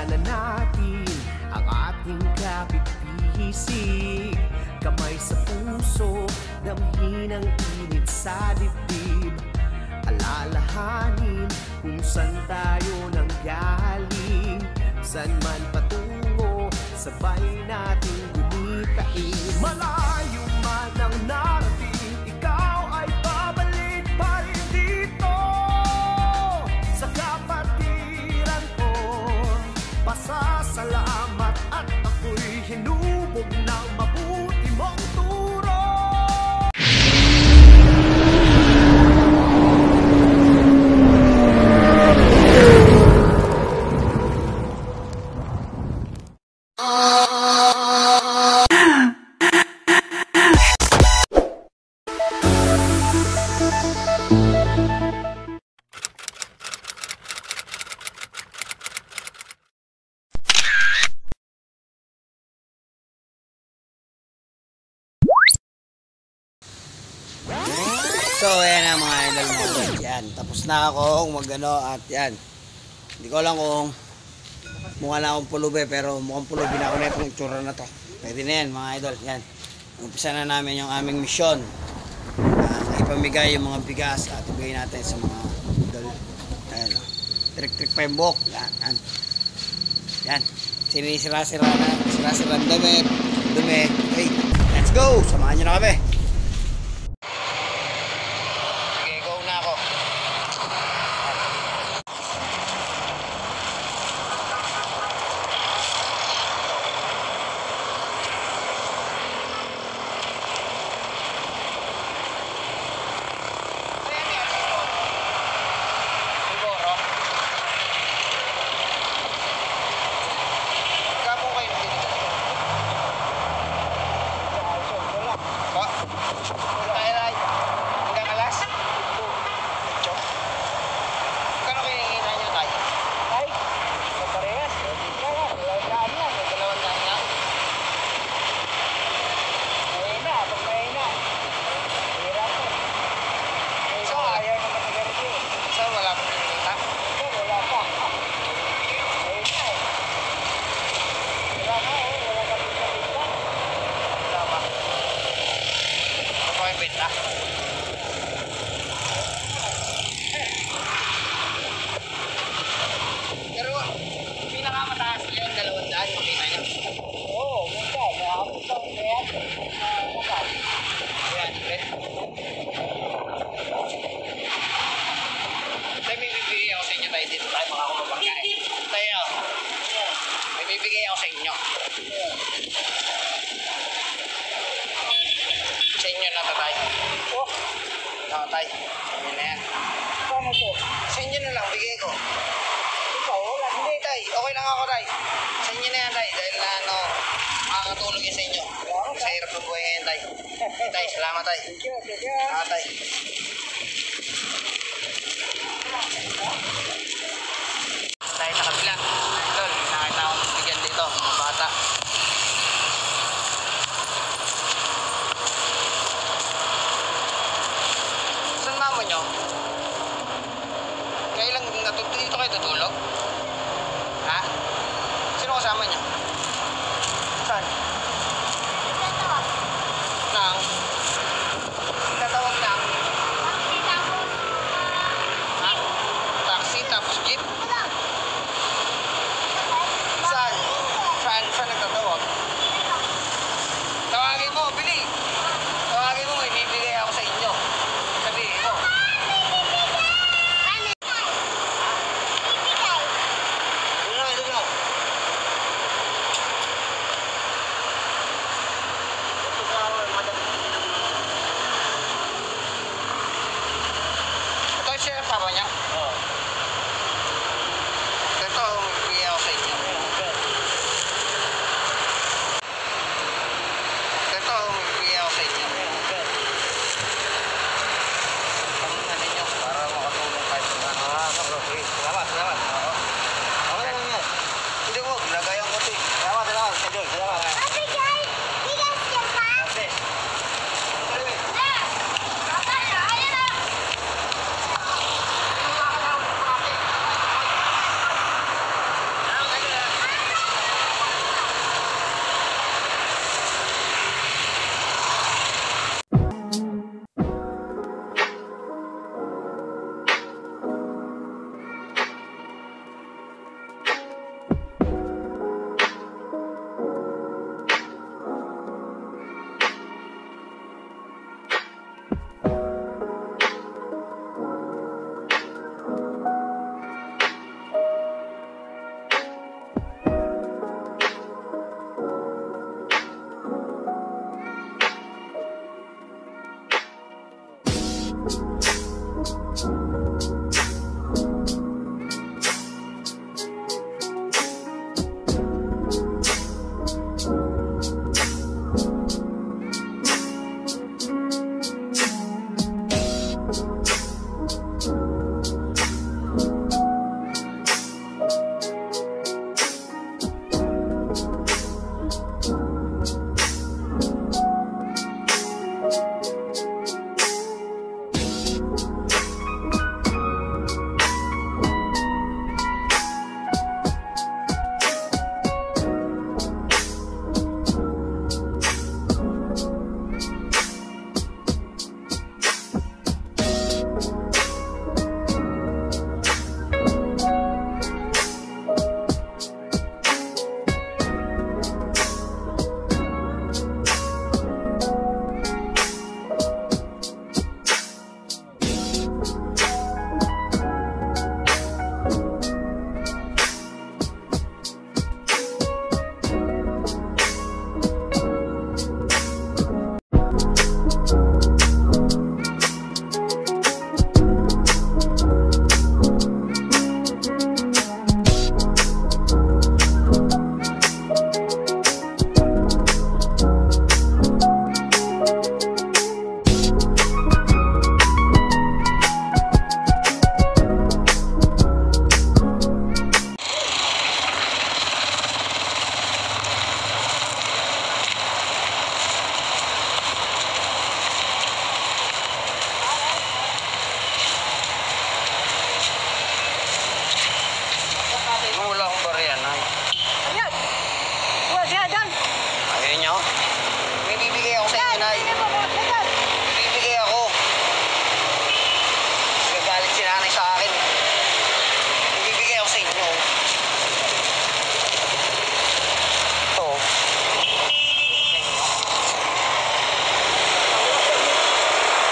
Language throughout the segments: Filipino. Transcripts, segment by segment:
na natin ang ating kapit-bisig. Kamay sa puso, damhin ang init sa dibdib. Alalahanin kung saan tayo nanggaling, saan man patungo, sabay nating gumitain. Malayo man ang narating, ikaw ay babalik pa rin dito sa kapatiran ko. Pasasalamat at ako'y hinubog ng mabuti mong turo. So, ayan na mga idol mo. Yan, tapos na ako mag-ano at yan. Hindi ko alam kung mukha na akong pulubi, pero mukhang pulubi na ako na itong itsura na to. Pwede na yan mga idol. Yan. Umpisa na namin yung aming misyon. Ipamigay yung mga bigas at ibigay natin sa mga idol. Ayan o. Trik-trik pa yung buhok. Yan. Yan. Sinisira-sira na. Sira-sira ang dumi. Okay. Let's go! Samahan nyo na kami. Pero pinakamataas na yung 200, makita nyo? Oo, minsan. Nakapit lang yan. Ayan, bet. Tayo may bibigay ako sa inyo tayo dito. Tayo makakumabangkain. Tayo. May bibigay ako sa inyo. Sa inyo na tatay. Oh. Tatay. Sa inyo na yan. Paano to? Sa inyo na lang, bigay ko. Hindi tay, okay lang ako tay. Sa inyo na yan tay, dahil na ano, makakatulong yun sa inyo. Sa hirap ng buhay ngayon tay. Tay, salamat tay. Tay. Tay sa kabila. Idol, nakita akong bigyan dito, mga bata. Saan mama nyo? Kailan dito kayo tutulog? Ha? Sino kasama niyo? Saan? Nang? Tatawag nang? Ha? Taxi tapos jeep? Saan? Saan nagtatawag? Tawagin mo, bili! Tawagin mo, may bibigay ako sa inyo. Sabihin mo. Papa niya? Oo. Ito, magbibigay ako sa inyo. inyo? May bibigay ako sa inyo, Nay. Bibigay ako. Nagalit si nanay sa akin. Bibigay ako sa inyo. Ito.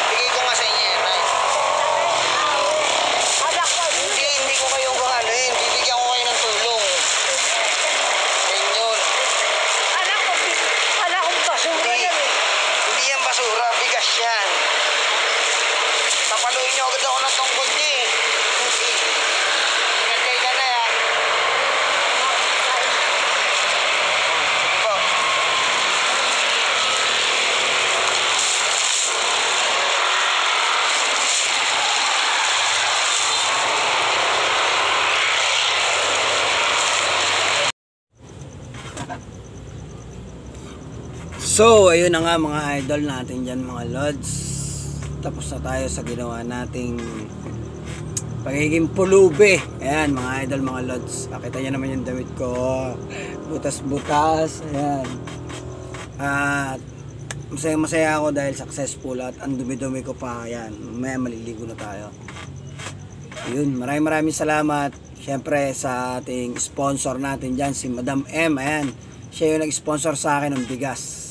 Bigay ko nga sa inyo yan, Nay. Hindi ko kayo gahalin. Bibigyan ko kayo ng tulong. Yan yun. Hindi yan basura. Bigas yan. Papaluin niyo agad ako ng tungkod niya eh. Ingatay ka na yan. Sige po. So, ayun na nga mga idol natin dyan mga lods. Tapos na tayo sa ginawa nating pagiging pulube. Ayan mga idol mga lods. Nakita nyo naman yung damit ko. Butas-butas. Ayan. At masaya ako dahil successful at ang dumi-dumi ko pa. Ayan. Mamaya maliligo na tayo. Ayun. Maraming salamat. Siyempre sa ating sponsor natin dyan, si Madam M. Ayan. Siya yung nag-sponsor sa akin ng bigas.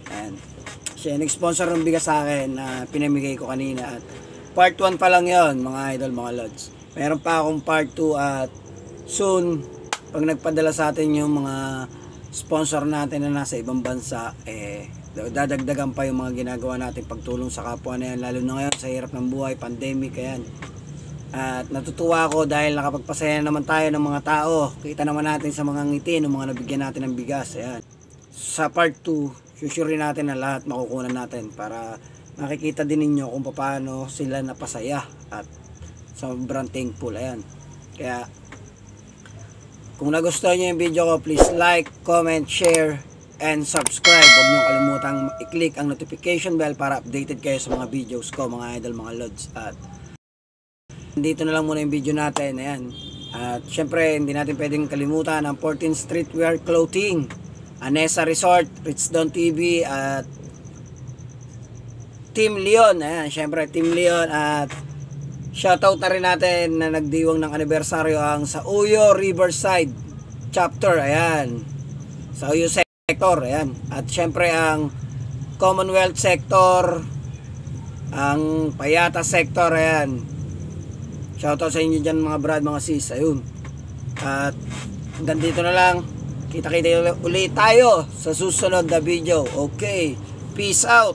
Ayan. Siya yung nag-sponsor ng bigas sa akin na pinamigay ko kanina. At part 1 pa lang yon mga idol, mga lods. Meron pa akong part 2 at soon, pag nagpadala sa atin yung mga sponsor natin na nasa ibang bansa, dadagdagan pa yung mga ginagawa natin pagtulong sa kapwa na yan. Lalo na ngayon sa hirap ng buhay, pandemic, ayan. At natutuwa ako dahil nakapagpasaya naman tayo ng mga tao. Kita naman natin sa mga ngiti ng mga nabigyan natin ng bigas. Ayan. Sa part 2, susurin natin na lahat makukunan natin para makikita din ninyo kung paano sila napasaya at sobrang thankful. Ayan. Kaya kung nagustuhan nyo yung video ko, please like, comment, share, and subscribe. Huwag nyo kalimutang i-click ang notification bell para updated kayo sa mga videos ko, mga idol, mga lods. At dito na lang muna yung video natin. Ayan. At syempre hindi natin pwedeng kalimutan ang 14th Streetwear Clothing, Anessa Resort, Richdon TV at Team Leon. Ayan, syempre Team Leon. At shoutout na rin natin na nagdiwang ng anibersaryo ang sa Uyo Riverside Chapter. Ayan, sa Uyo Sector. Ayan. At syempre ang Commonwealth Sector, ang Payata Sector. Ayan, shoutout sa inyo dyan mga brad, mga sis. Ayun. At hanggang dito na lang. Kita-kita ulit tayo sa susunod na video. Okay. Peace out.